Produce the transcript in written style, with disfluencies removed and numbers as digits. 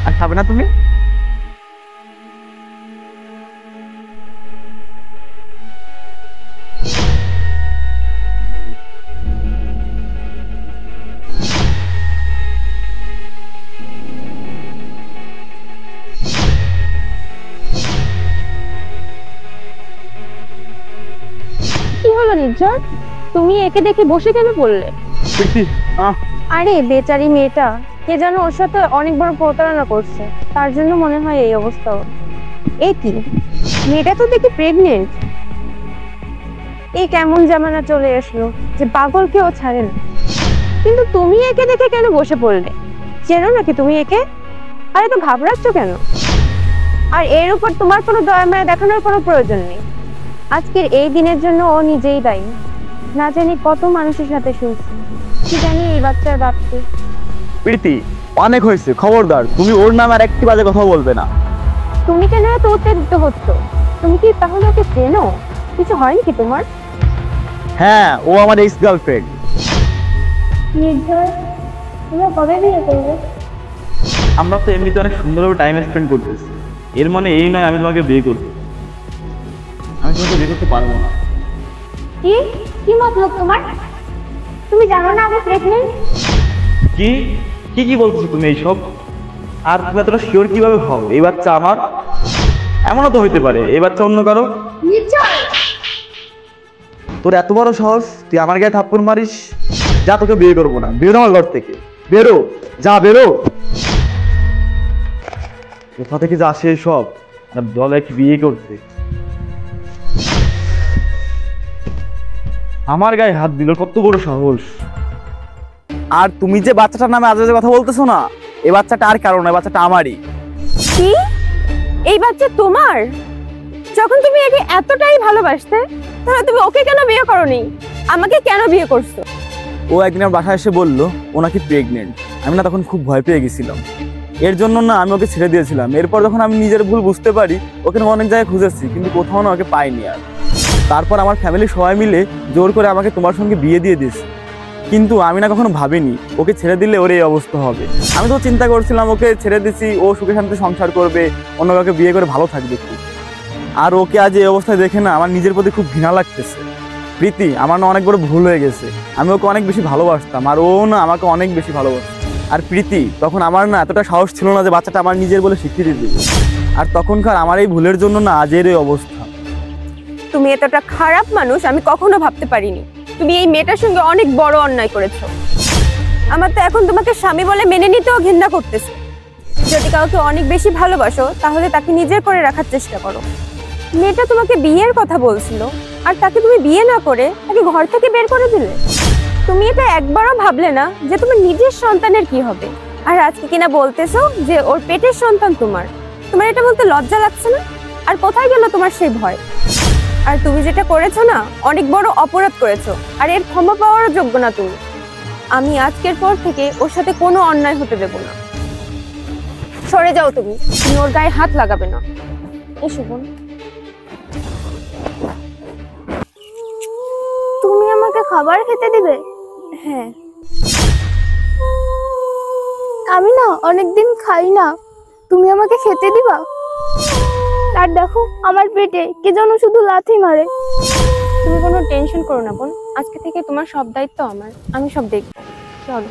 আর খাবে না তুমি? কি হলো নির্ঝর, তুমি একে দেখে বসে কেন পড়লে? আরে বেচারি মেয়েটা, কে যেন ওর সাথে অনেক বড় প্রতারণা করছে, তার জন্য মনে হয় এই অবস্থা ওর। এ কি, মেয়েটা তো দেখি প্রেগনেন্ট। এই কেমন জামানা চলে আসলো যে পাগলকেও ছাড়ে না। কিন্তু তুমি একে দেখে কেন বসে পড়লে? চেনো নাকি তুমি একে? আর এত ঘাবড়াচ্ছ কেন? আর এর উপর তোমার কোনো দয়া মায়া দেখানোর কোনো প্রয়োজন নেই। আজকের এই দিনের জন্য ও নিজেই দায়ী। না জানি কত মানুষের সাথে শুনছি, কি জানি এই বাচ্চার বাপকে। প্রীতি, অনেক হয়েছে, খবরদার তুমি ওর নামে আর একটি বাজে কথা বলবে না। তুমি কেন এত উত্তেজিত হচ্ছ? তুমি কি তাহলে ওকে চেনো? কিছু হয়নি কি তোমার? হ্যাঁ, ও আমার এক্স গার্লফ্রেন্ড। নির্ঝর, তুমি কবে বিয়ে করবে? আমরা তো এমনিতে অনেক সুন্দরভাবে টাইম স্পেন্ড করতেছি, এর মানে এই নয় আমি তোমাকে বিয়ে করবো। আমি তোমাকে বিয়ে করতে পারবো না। কি কি মতলব তোমার? তুমি জানো না আমি প্রেগন্যান্ট? কি কি কি বলতেছো তুমি এইসব? আর তুমি এতটা শিওর কিভাবে হও এই বাচ্চা আমার? এমনও তো হইতে পারে এই বাচ্চা অন্য কারো। তোর এত বড় সাহস, তুই আমার গায়ে থাপ্পড় মারিস? যা, তোকে বিয়ে করবো না, বেরো আমার ঘর থেকে, বেরো, যা বেরো। কোথা থেকে যা আসে সব, দলে কি বিয়ে করতে? আমার গায়ে হাত দিল, কত বড় সাহস! আর তুমি যে বাচ্চাটার নামে আজে বাজে কথা বলতেছো না, এই বাচ্চাটা আর কারণ না, বাচ্চাটা আমারই। কি, এই বাচ্চা তোমার? যখন তুমি একে এতটাই ভালোবাসতে, তাহলে তুমি ওকে কেন বিয়ে করোনি? আমাকে কেন বিয়ে করছো? ও একদিন আমার বাসায় এসে বললো ও নাকি প্রেগনেন্ট। আমি না তখন খুব ভয় পেয়ে গেছিলাম, এর জন্য না আমি ওকে ছেড়ে দিয়েছিলাম। এরপর যখন আমি নিজের ভুল বুঝতে পারি, ওকে অনেক জায়গায় খুঁজেছি কিন্তু কোথাও না ওকে পাইনি। আর তারপর আমার ফ্যামিলি সবাই মিলে জোর করে আমাকে তোমার সঙ্গে বিয়ে দিয়ে দিয়েছে। কিন্তু আমি না কখনো ভাবিনি ওকে ছেড়ে দিলে ওর এই অবস্থা হবে। আমি তো চিন্তা করছিলাম ওকে ছেড়ে দিছি, ও সুখে শান্তি সংসার করবে, অন্য কাউকে বিয়ে করে ভালো থাকবে খুব। আর ওকে আজ এই অবস্থায় দেখে না আমার নিজের প্রতি খুব ঘৃণা লাগতেছে। প্রীতি, আমার না অনেক বড় ভুল হয়ে গেছে। আমি ওকে অনেক বেশি ভালোবাসতাম আর ও না আমাকে অনেক বেশি ভালোবাসত। আর প্রীতি, তখন আমার না এতটা সাহস ছিল না যে বাচ্চাটা আমার নিজের বলে স্বীকৃতি দেবে। আর তখনকার আমার এই ভুলের জন্য না আজের এই অবস্থা। তুমি এতটা খারাপ মানুষ আমি কখনো ভাবতে পারিনি। তুমি এই মেয়েটার সঙ্গে অনেক বড় অন্যায় করেছো। আমার তো এখন তোমাকে স্বামী বলে মেনে নিতেও ঘৃণা করতেছে। যদি কাউকে অনেক বেশি ভালোবাসো তাহলে তাকে নিজের করে রাখার চেষ্টা করো। মেয়েটা তোমাকে বিয়ের কথা বলছিল, আর তাকে তুমি বিয়ে না করে তাকে ঘর থেকে বের করে দিলে। তুমি এটা একবারও ভাবলে না যে তোমার নিজের সন্তানের কি হবে? আর আজকে কিনা বলতেছো যে ওর পেটের সন্তান তোমার। তোমার এটা বলতে লজ্জা লাগছে না? আর কোথায় গেল তোমার সেই ভয়? আর তুমি যেটা করেছো না, অনেক বড় অপরাধ করেছো, আর এর ক্ষমা পাওয়ারও যোগ্য না তুমি। আমি আজকের পর থেকে ওর সাথে কোনো অন্যায় হতে দেব না। সরে যাও, তুমি ওর গায়ে হাত লাগাবে না। এসো বোন। তুমি আমাকে খাবার খেতে দিবে? হ্যাঁ। আমি না অনেকদিন খাই না, তুমি আমাকে খেতে দিবা? আর দেখো আমার পেটে কে যেন শুধু লাথি মারে। তুমি কোনো টেনশন করো না বোন, আজকে থেকে তোমার সব দায়িত্ব আমার, আমি সব দেখবো। চলো।